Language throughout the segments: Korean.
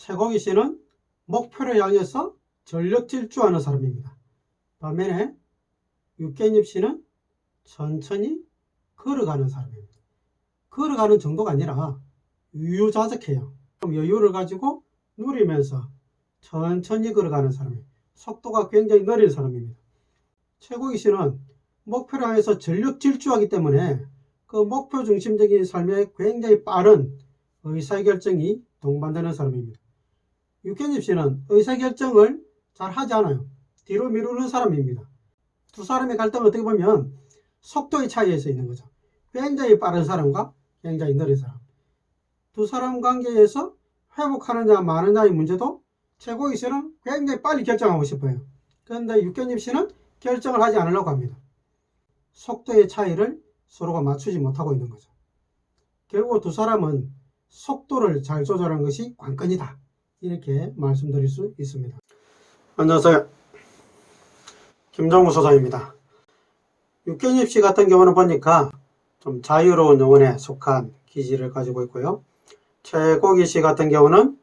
최고기 씨는 목표를 향해서 전력 질주하는 사람입니다. 반면에 육개잎 씨는 천천히 걸어가는 사람입니다. 걸어가는 정도가 아니라 유유자적해요. 여유를 가지고 누리면서 천천히 걸어가는 사람이에요. 속도가 굉장히 느린 사람입니다. 최고기 씨는 목표를 향해서 전력 질주하기 때문에 그 목표 중심적인 삶에 굉장히 빠른 의사결정이 동반되는 사람입니다. 육개잎 씨는 의사결정을 잘 하지 않아요. 뒤로 미루는 사람입니다. 두 사람의 갈등은 어떻게 보면 속도의 차이에서 있는 거죠. 굉장히 빠른 사람과 굉장히 느린 사람. 두 사람 관계에서 회복하느냐 마느냐의 문제도 최고기 씨는 굉장히 빨리 결정하고 싶어요. 그런데 육개잎 씨는 결정을 하지 않으려고 합니다. 속도의 차이를 서로가 맞추지 못하고 있는 거죠. 결국 두 사람은 속도를 잘 조절하는 것이 관건이다. 이렇게 말씀드릴 수 있습니다. 안녕하세요. 김종우 소장입니다. 육개잎 씨 같은 경우는 보니까 좀 자유로운 영혼에 속한 기질을 가지고 있고요. 최고기 씨 같은 경우는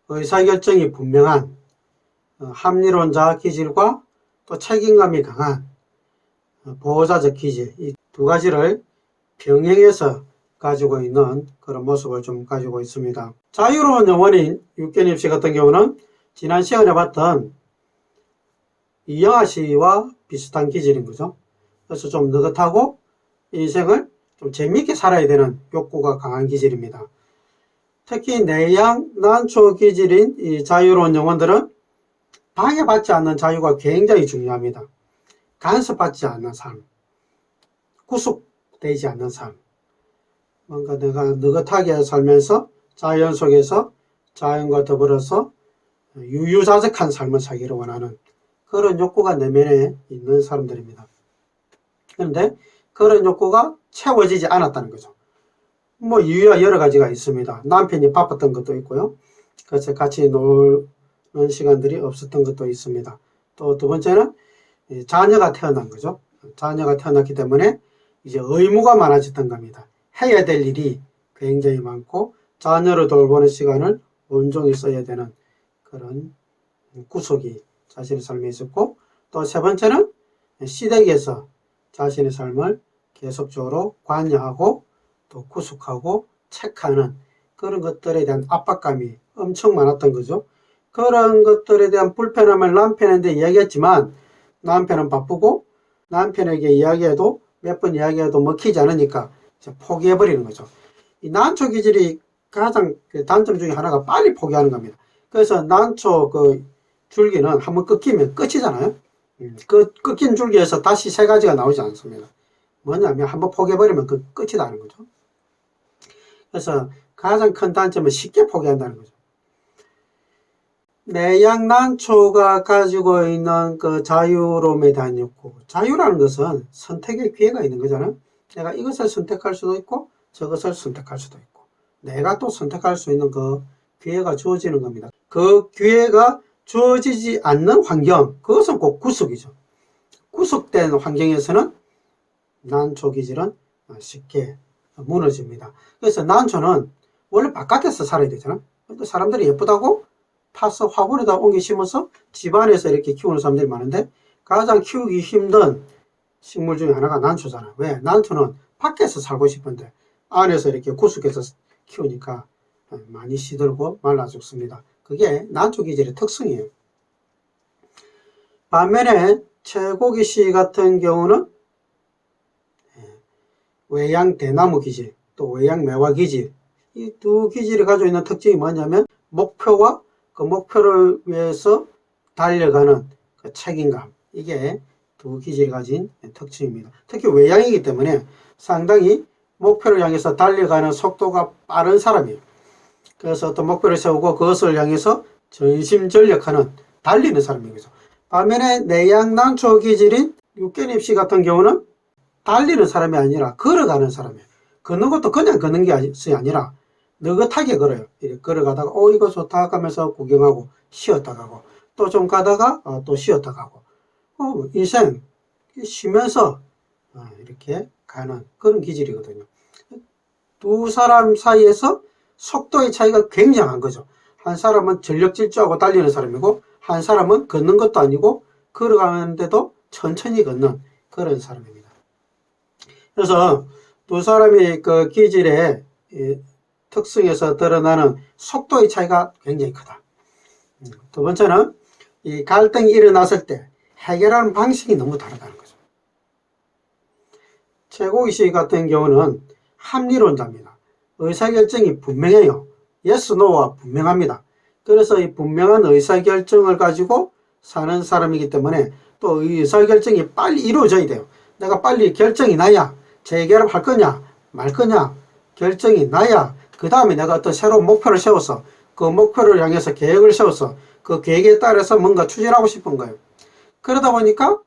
의사결정이 분명한 합리론자 기질과 또 책임감이 강한 보호자적 기질, 이 두 가지를 병행해서 가지고 있는 그런 모습을 좀 가지고 있습니다. 자유로운 영혼인 육개잎 씨 같은 경우는 지난 시간에 봤던 이영하 씨와 비슷한 기질인 거죠. 그래서 좀 느긋하고 인생을 좀 재미있게 살아야 되는 욕구가 강한 기질입니다. 특히 내양 난초 기질인 이 자유로운 영혼들은 방해받지 않는 자유가 굉장히 중요합니다. 간섭받지 않는 삶, 구속되지 않는 삶, 뭔가 내가 느긋하게 살면서 자연 속에서 자연과 더불어서 유유자적한 삶을 살기를 원하는 그런 욕구가 내면에 있는 사람들입니다. 그런데 그런 욕구가 채워지지 않았다는 거죠. 뭐 이유가 여러 가지가 있습니다. 남편이 바빴던 것도 있고요. 그래서 같이 노는 시간들이 없었던 것도 있습니다. 또 두 번째는 자녀가 태어난 거죠. 자녀가 태어났기 때문에 이제 의무가 많아졌던 겁니다. 해야 될 일이 굉장히 많고 자녀를 돌보는 시간을 온종일 써야 되는 그런 구속이 자신의 삶에 있었고, 또 세 번째는 시댁에서 자신의 삶을 계속적으로 관여하고 또 구속하고 체크하는 그런 것들에 대한 압박감이 엄청 많았던 거죠. 그런 것들에 대한 불편함을 남편한테 이야기했지만 남편은 바쁘고 남편에게 이야기해도 몇 번 이야기해도 먹히지 않으니까 포기해버리는 거죠. 이 난초 기질이 가장 단점 중에 하나가 빨리 포기하는 겁니다. 그래서 난초 그 줄기는 한번 끊기면 끝이잖아요. 그 끊긴 줄기에서 다시 세 가지가 나오지 않습니다. 뭐냐면 한번 포기해버리면 그 끝이라는 거죠. 그래서 가장 큰 단점은 쉽게 포기한다는 거죠. 내양난초가 가지고 있는 그 자유로움에 대한 욕구. 자유라는 것은 선택의 기회가 있는 거잖아요. 내가 이것을 선택할 수도 있고 저것을 선택할 수도 있고 내가 또 선택할 수 있는 그 기회가 주어지는 겁니다. 그 기회가 주어지지 않는 환경, 그것은 꼭 구속이죠. 구속된 환경에서는 난초 기질은 쉽게 무너집니다. 그래서 난초는 원래 바깥에서 살아야 되잖아. 근데 사람들이 예쁘다고 파서 화분에다 옮겨 심어서 집안에서 이렇게 키우는 사람들이 많은데 가장 키우기 힘든 식물 중에 하나가 난초잖아. 왜? 난초는 밖에서 살고 싶은데 안에서 이렇게 구석에서 키우니까 많이 시들고 말라 죽습니다. 그게 난초 기질의 특성이에요. 반면에 최고기 씨 같은 경우는 외양 대나무 기질, 또 외양 매화 기질, 이 두 기질이 가지고 있는 특징이 뭐냐면 목표와 그 목표를 위해서 달려가는 그 책임감, 이게 두 기질이 가진 특징입니다. 특히 외양이기 때문에 상당히 목표를 향해서 달려가는 속도가 빠른 사람이에요. 그래서 어떤 목표를 세우고 그것을 향해서 전심전력하는 달리는 사람인 거죠. 반면에 내양난초 기질인 육개잎 씨 같은 경우는 달리는 사람이 아니라 걸어가는 사람이에요. 걷는 것도 그냥 걷는 것이 아니라 느긋하게 걸어요. 이렇게 걸어가다가 이거 좋다 하면서 구경하고 쉬었다 가고 또 좀 가다가 또 쉬었다 가고 인생 쉬면서 이렇게 가는 그런 기질이거든요. 두 사람 사이에서 속도의 차이가 굉장한 거죠. 한 사람은 전력 질주하고 달리는 사람이고 한 사람은 걷는 것도 아니고 걸어가는데도 천천히 걷는 그런 사람입니다. 그래서 두 사람의 그 기질의 특성에서 드러나는 속도의 차이가 굉장히 크다. 두 번째는 이 갈등이 일어났을 때 해결하는 방식이 너무 다르다는 거죠. 최고기식 같은 경우는 합리론자입니다. 의사결정이 분명해요. yes, no와 분명합니다. 그래서 이 분명한 의사결정을 가지고 사는 사람이기 때문에 또 이 의사결정이 빨리 이루어져야 돼요. 내가 빨리 결정이 나야 재결합할 거냐 말 거냐 결정이 나야 그 다음에 내가 어떤 새로운 목표를 세워서 그 목표를 향해서 계획을 세워서 그 계획에 따라서 뭔가 추진하고 싶은 거예요. 그러다 보니까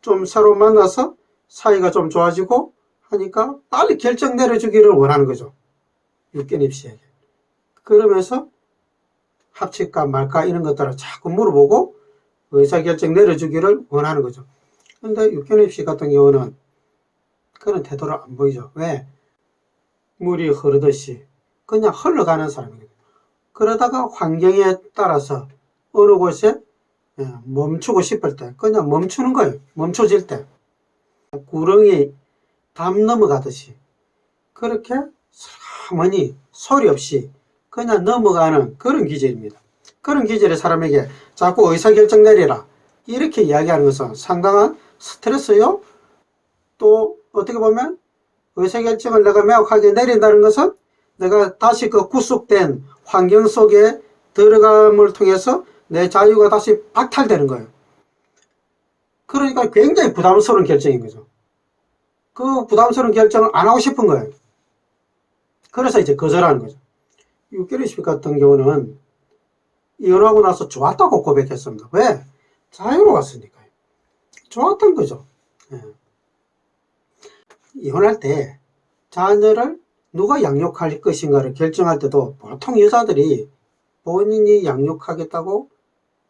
좀 서로 만나서 사이가 좀 좋아지고 하니까 빨리 결정 내려주기를 원하는 거죠. 육견입 씨에게. 그러면서 합칠까 말까 이런 것들을 자꾸 물어보고 의사결정 내려주기를 원하는 거죠. 근데 육견입 씨 같은 경우는 그런 태도를 안 보이죠. 왜? 물이 흐르듯이 그냥 흘러가는 사람이거든요. 그러다가 환경에 따라서 어느 곳에 멈추고 싶을 때 그냥 멈추는 거예요. 멈춰질 때. 구렁이 담 넘어가듯이 그렇게 가만히 소리 없이 그냥 넘어가는 그런 기질입니다. 그런 기질의 사람에게 자꾸 의사결정 내리라 이렇게 이야기하는 것은 상당한 스트레스요. 또 어떻게 보면 의사결정을 내가 명확하게 내린다는 것은 내가 다시 그 구속된 환경 속에 들어감을 통해서 내 자유가 다시 박탈되는 거예요. 그러니까 굉장히 부담스러운 결정인 거죠. 그 부담스러운 결정을 안 하고 싶은 거예요. 그래서 이제 거절하는 거죠. 육견입 같은 경우는 이혼하고 나서 좋았다고 고백했습니다. 왜? 자유로웠으니까요. 좋았던 거죠. 예. 이혼할 때 자녀를 누가 양육할 것인가를 결정할 때도 보통 여자들이 본인이 양육하겠다고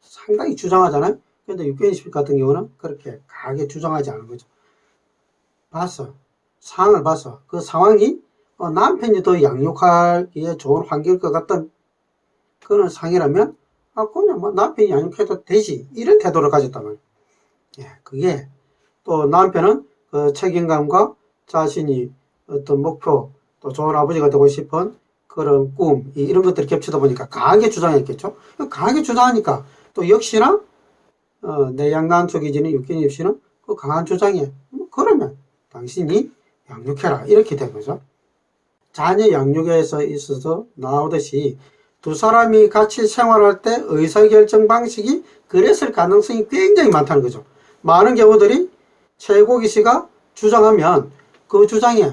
상당히 주장하잖아요. 그런데 육견입 같은 경우는 그렇게 강하게 주장하지 않은 거죠. 봤어. 상황을 봐서 그 상황이 남편이 더 양육하기에 좋은 환경일 것 같던 그런 상이라면 그냥 뭐 남편이 양육해도 되지 이런 태도를 가졌단 말이에요. 예, 그게 또 남편은 그 책임감과 자신이 어떤 목표 또 좋은 아버지가 되고 싶은 그런 꿈 이런 것들이 겹치다 보니까 강하게 주장했겠죠. 강하게 주장하니까 또 역시나 내양난 쪽이지는 육견입 씨는 그 강한 주장에 그러면 당신이 양육해라 이렇게 된 거죠. 자녀 양육에서 있어서 나오듯이 두 사람이 같이 생활할 때 의사결정 방식이 그랬을 가능성이 굉장히 많다는 거죠. 많은 경우들이 최고기 씨가 주장하면 그 주장에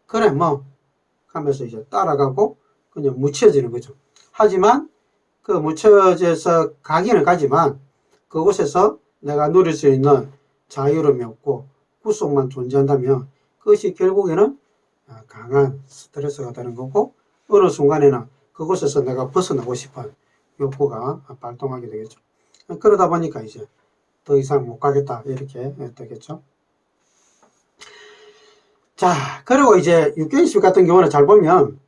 그래 뭐 하면서 이제 따라가고 그냥 묻혀지는 거죠. 하지만 그 묻혀져서 가기는 가지만 그곳에서 내가 누릴 수 있는 자유로움이 없고 구속만 존재한다면 그것이 결국에는 강한 스트레스가 되는 거고 어느 순간에는 그곳에서 내가 벗어나고 싶은 욕구가 발동하게 되겠죠. 그러다 보니까 이제 더 이상 못 가겠다 이렇게 되겠죠. 자, 그리고 이제 육견입 같은 경우는 잘 보면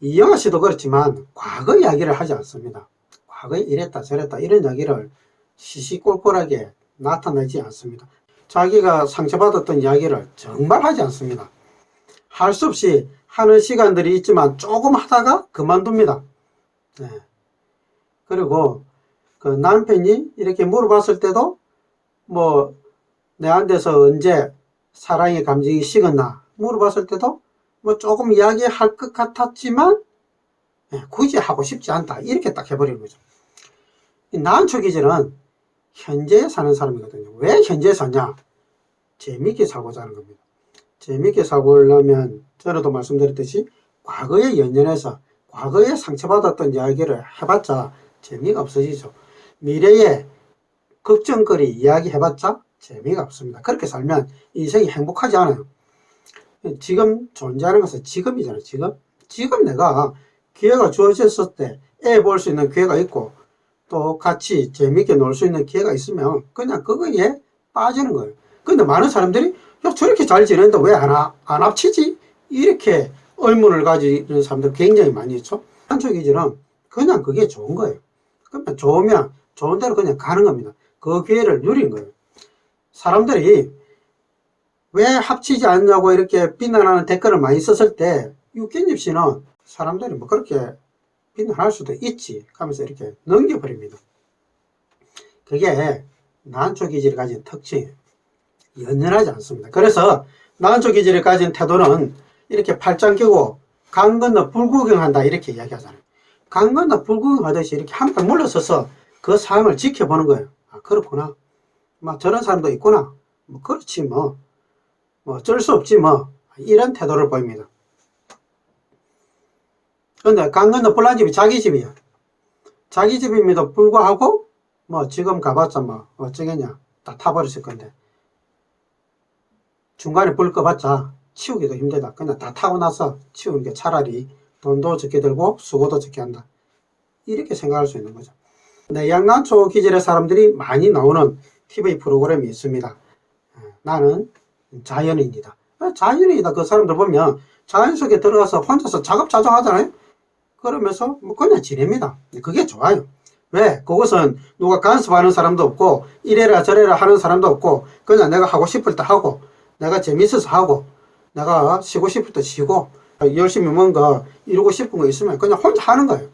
이영하 씨도 그렇지만 과거 이야기를 하지 않습니다. 과거에 이랬다 저랬다 이런 이야기를 시시콜콜하게 나타내지 않습니다. 자기가 상처받았던 이야기를 정말 하지 않습니다. 할 수 없이 하는 시간들이 있지만 조금 하다가 그만둡니다. 네. 그리고 그 남편이 이렇게 물어봤을 때도 뭐 내한테서 언제 사랑의 감정이 식었나 물어봤을 때도 뭐 조금 이야기할 것 같았지만 굳이 하고 싶지 않다 이렇게 딱 해버리는 거죠. 나은초 기질은 현재에 사는 사람이거든요. 왜 현재에 사냐? 재미있게 살고자 하는 겁니다. 재미있게 살고려면 전에도 말씀드렸듯이 과거에 연연해서 과거에 상처받았던 이야기를 해봤자 재미가 없어지죠. 미래에 걱정거리 이야기 해봤자 재미가 없습니다. 그렇게 살면 인생이 행복하지 않아요. 지금 존재하는 것은 지금이잖아요. 지금 내가 기회가 주어졌을 때 애 볼 수 있는 기회가 있고 또 같이 재미있게 놀 수 있는 기회가 있으면 그냥 그거에 빠지는 거예요. 근데 많은 사람들이 야, 저렇게 잘 지내는데 왜 안 합치지? 이렇게 의문을 가지는 사람들 굉장히 많이 있죠. 난초 기질은 그냥 그게 좋은 거예요. 그러면 좋으면 좋은 대로 그냥 가는 겁니다. 그 기회를 누리는 거예요. 사람들이 왜 합치지 않냐고 이렇게 비난하는 댓글을 많이 썼을 때 육개잎 씨는 사람들이 뭐 그렇게 비난할 수도 있지 하면서 이렇게 넘겨버립니다. 그게 난초 기질이 가진 특징이에요. 연연하지 않습니다. 그래서 난초 기질이 가진 태도는 이렇게 팔짱 끼고 강 건너 불구경한다 이렇게 이야기하잖아요. 강 건너 불구경하듯이 이렇게 한 발 물러서서 그 상황을 지켜보는 거예요. 아 그렇구나. 막 저런 사람도 있구나. 뭐 그렇지 뭐 어쩔 수 없지 뭐 이런 태도를 보입니다. 근데 강 건너 불난 집이 자기 집이야. 자기 집임에도 불구하고 뭐 지금 가봤자 뭐 어쩌겠냐 다 타버렸을 건데 중간에 불 꺼봤자 치우기도 힘들다. 그냥 다 타고 나서 치우는 게 차라리 돈도 적게 들고 수고도 적게 한다. 이렇게 생각할 수 있는 거죠. 내양난초 기질의 사람들이 많이 나오는 TV 프로그램이 있습니다. 나는 자연인이다. 자연인이다. 그 사람들 보면 자연 속에 들어가서 혼자서 작업자족 하잖아요. 그러면서 뭐 그냥 지냅니다. 그게 좋아요. 왜? 그것은 누가 간섭하는 사람도 없고 이래라 저래라 하는 사람도 없고 그냥 내가 하고 싶을 때 하고 내가 재밌어서 하고 내가 쉬고 싶을 때 쉬고 열심히 뭔가 이루고 싶은 거 있으면 그냥 혼자 하는 거예요.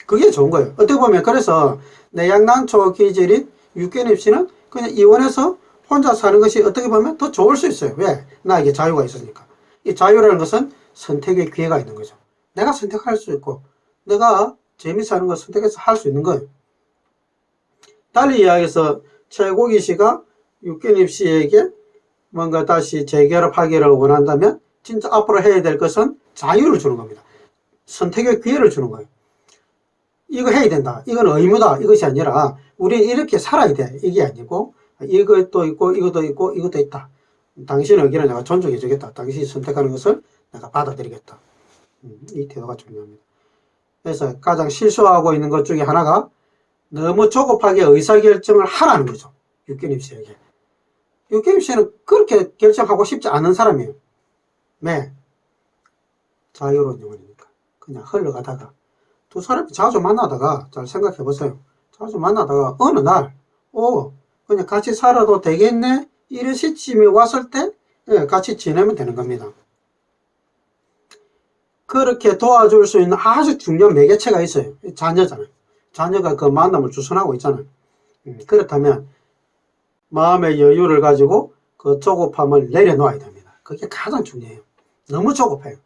그게 좋은 거예요. 어떻게 보면 그래서 내양난초 기질인 육개잎 씨는 그냥 이원해서 혼자 사는 것이 어떻게 보면 더 좋을 수 있어요. 왜? 나에게 자유가 있으니까. 이 자유라는 것은 선택의 기회가 있는 거죠. 내가 선택할 수 있고 내가 재밌어 하는 걸 선택해서 할 수 있는 거예요. 달리 이야기해서 최고기 씨가 육개잎 씨에게 뭔가 다시 재결합하기를 원한다면 진짜 앞으로 해야 될 것은 자유를 주는 겁니다. 선택의 기회를 주는 거예요. 이거 해야 된다. 이건 의무다. 이것이 아니라 우리는 이렇게 살아야 돼. 이게 아니고 이것도 있고 이것도 있고 이것도 있다. 당신의 의견을 내가 존중해 주겠다. 당신이 선택하는 것을 내가 받아들이겠다. 이 태도가 중요합니다. 그래서 가장 실수하고 있는 것 중에 하나가 너무 조급하게 의사결정을 하라는 거죠. 육개잎 씨에게. 육개잎 씨는 그렇게 결정하고 싶지 않은 사람이에요. 왜? 자유로운 영혼이니까. 그냥 흘러가다가 두 사람이 자주 만나다가 잘 생각해 보세요. 자주 만나다가 어느 날 그냥 같이 살아도 되겠네 이런 시점이 왔을 때 같이 지내면 되는 겁니다. 그렇게 도와줄 수 있는 아주 중요한 매개체가 있어요. 자녀잖아요. 자녀가 그 만남을 주선하고 있잖아요. 그렇다면 마음의 여유를 가지고 그 조급함을 내려놓아야 됩니다. 그게 가장 중요해요. 너무 조급해요.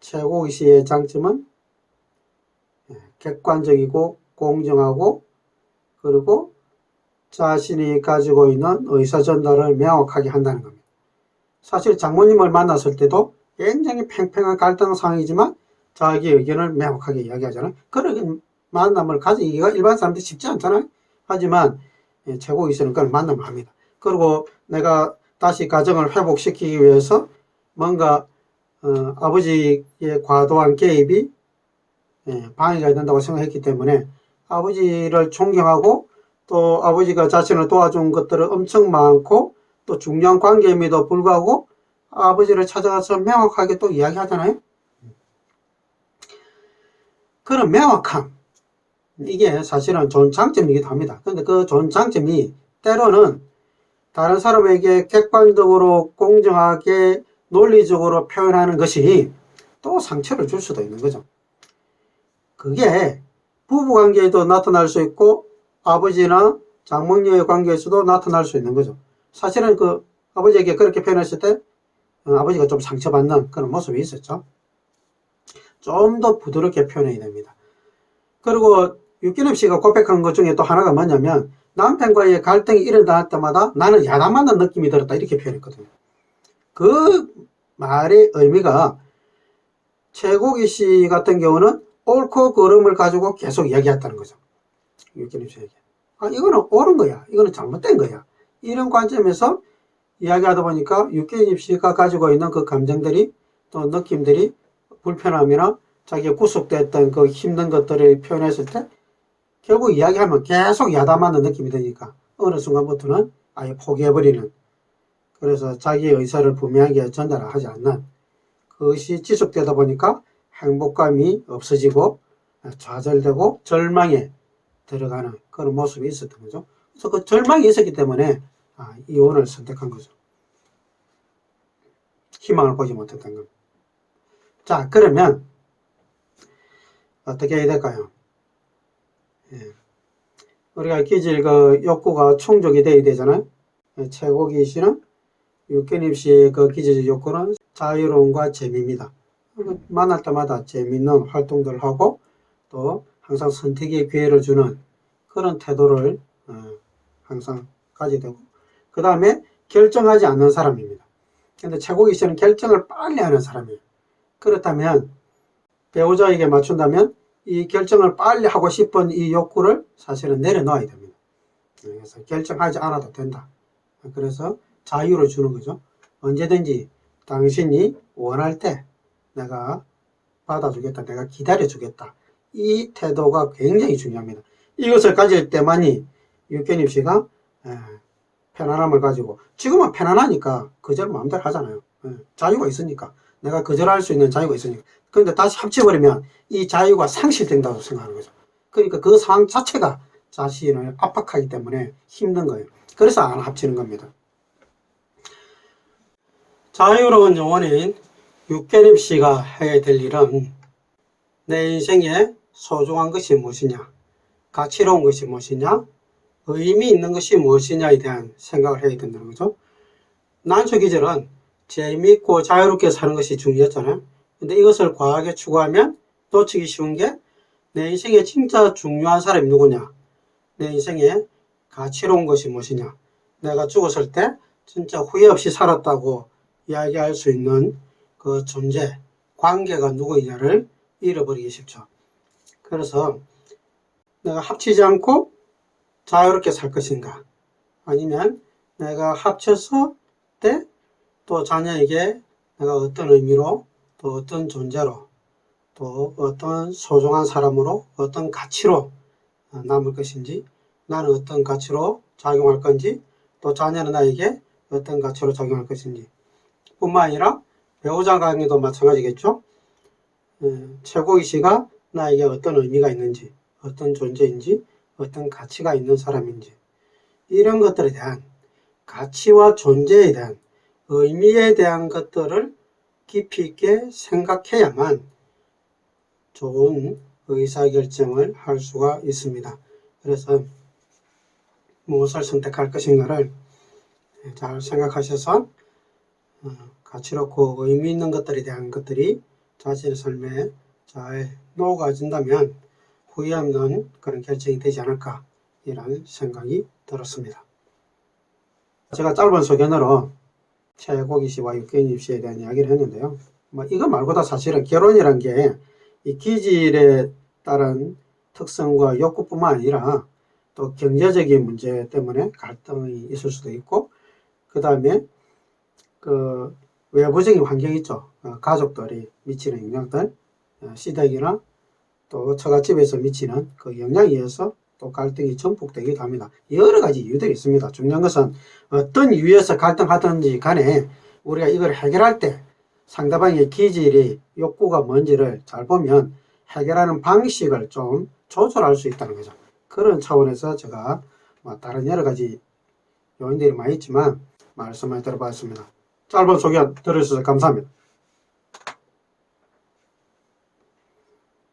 최고기 씨의 장점은 객관적이고 공정하고 그리고 자신이 가지고 있는 의사전달을 명확하게 한다는 겁니다. 사실 장모님을 만났을 때도 굉장히 팽팽한 갈등 상황이지만 자기 의견을 명확하게 이야기하잖아요. 그런 만남을 가지기가 일반 사람들이 쉽지 않잖아요. 하지만 최고기 씨는 그런 만남을 합니다. 그리고 내가 다시 가정을 회복시키기 위해서 뭔가 아버지의 과도한 개입이 방해가 된다고 생각했기 때문에 아버지를 존경하고 또 아버지가 자신을 도와준 것들은 엄청 많고 또 중요한 관계임에도 불구하고 아버지를 찾아가서 명확하게 또 이야기하잖아요. 그런 명확함 이게 사실은 좋은 장점이기도 합니다. 그런데 그 좋은 장점이 때로는 다른 사람에게 객관적으로 공정하게 논리적으로 표현하는 것이 또 상처를 줄 수도 있는 거죠. 그게 부부관계에도 나타날 수 있고 아버지나 장모님의 관계에서도 나타날 수 있는 거죠. 사실은 그 아버지에게 그렇게 표현했을 때 아버지가 좀 상처받는 그런 모습이 있었죠. 좀 더 부드럽게 표현해야 됩니다. 그리고 육개잎 씨가 고백한 것 중에 또 하나가 뭐냐면 남편과의 갈등이 일어날 때마다 나는 야단맞는 느낌이 들었다 이렇게 표현했거든요. 그 말의 의미가 최고기 씨 같은 경우는 옳고 그름을 가지고 계속 이야기했다는 거죠. 육개잎 씨에게. 이거는 옳은 거야. 이거는 잘못된 거야. 이런 관점에서 이야기하다 보니까 육개잎 씨가 가지고 있는 그 감정들이 또 느낌들이 불편함이나 자기가 구속됐던 그 힘든 것들을 표현했을 때 결국 이야기하면 계속 야단맞는 느낌이 드니까 어느 순간부터는 아예 포기해버리는 그래서 자기의 의사를 분명하게 전달하지 않는 그것이 지속되다 보니까 행복감이 없어지고 좌절되고 절망에 들어가는 그런 모습이 있었던 거죠. 그래서 그 절망이 있었기 때문에 이혼을 선택한 거죠. 희망을 보지 못했던 겁니다. 자, 그러면 어떻게 해야 될까요? 우리가 기질 그 욕구가 충족이 돼야 되잖아요. 최고기 씨는 육견입 씨의 그 기질적 욕구는 자유로움과 재미입니다. 만날 때마다 재미있는 활동들을 하고 또 항상 선택의 기회를 주는 그런 태도를 항상 가지게 되고, 그 다음에 결정하지 않는 사람입니다. 근데 최고기 씨는 결정을 빨리 하는 사람이에요. 그렇다면 배우자에게 맞춘다면 이 결정을 빨리 하고 싶은 이 욕구를 사실은 내려놓아야 됩니다. 그래서 결정하지 않아도 된다. 그래서 자유를 주는 거죠. 언제든지 당신이 원할 때 내가 받아주겠다. 내가 기다려주겠다. 이 태도가 굉장히 중요합니다. 이것을 가질 때만이 육견입 씨가 편안함을 가지고, 지금은 편안하니까 그절 마음대로 하잖아요. 자유가 있으니까. 내가 거절할 수 있는 자유가 있으니까. 그런데 다시 합쳐버리면 이 자유가 상실된다고 생각하는 거죠. 그러니까 그 상황 자체가 자신을 압박하기 때문에 힘든 거예요. 그래서 안 합치는 겁니다. 자유로운 영혼인 육견입 씨가 해야 될 일은 내 인생에 소중한 것이 무엇이냐, 가치로운 것이 무엇이냐, 의미 있는 것이 무엇이냐에 대한 생각을 해야 된다는 거죠. 난초 기절은 재미있고 자유롭게 사는 것이 중요했잖아요. 근데 이것을 과하게 추구하면 놓치기 쉬운 게 내 인생에 진짜 중요한 사람이 누구냐, 내 인생에 가치로운 것이 무엇이냐, 내가 죽었을 때 진짜 후회 없이 살았다고 이야기할 수 있는 그 존재, 관계가 누구이냐를 잃어버리기 쉽죠. 그래서 내가 합치지 않고 자유롭게 살 것인가, 아니면 내가 합쳐서 때 또 자녀에게 내가 어떤 의미로, 또 어떤 존재로, 또 어떤 소중한 사람으로, 어떤 가치로 남을 것인지, 나는 어떤 가치로 작용할 건지, 또 자녀는 나에게 어떤 가치로 작용할 것인지, 뿐만 아니라 배우자 관계도 마찬가지겠죠. 최고기 씨가 나에게 어떤 의미가 있는지, 어떤 존재인지, 어떤 가치가 있는 사람인지, 이런 것들에 대한 가치와 존재에 대한 의미에 대한 것들을 깊이 있게 생각해야만 좋은 의사결정을 할 수가 있습니다. 그래서 무엇을 선택할 것인가를 잘 생각하셔서 가치롭고 의미 있는 것들에 대한 것들이 자신의 삶에 잘 녹아진다면 후회 없는 그런 결정이 되지 않을까, 이런 생각이 들었습니다. 제가 짧은 소견으로 최고기 씨와 육견입 씨에 대한 이야기를 했는데요. 이거 말고도 사실은 결혼이란 게 이 기질에 따른 특성과 욕구뿐만 아니라 또 경제적인 문제 때문에 갈등이 있을 수도 있고, 그 다음에 그 외부적인 환경이 있죠. 가족들이 미치는 영향들, 시댁이나 또 처갓집에서 미치는 그 영향에 의해서 또 갈등이 전폭되기도 합니다. 여러 가지 이유들이 있습니다. 중요한 것은 어떤 이유에서 갈등하든지 간에 우리가 이걸 해결할 때 상대방의 기질이, 욕구가 뭔지를 잘 보면 해결하는 방식을 좀 조절할 수 있다는 거죠. 그런 차원에서 제가 다른 여러 가지 요인들이 많이 있지만 말씀을 드려봤습니다. 짧은 소개 들어주셔서 감사합니다.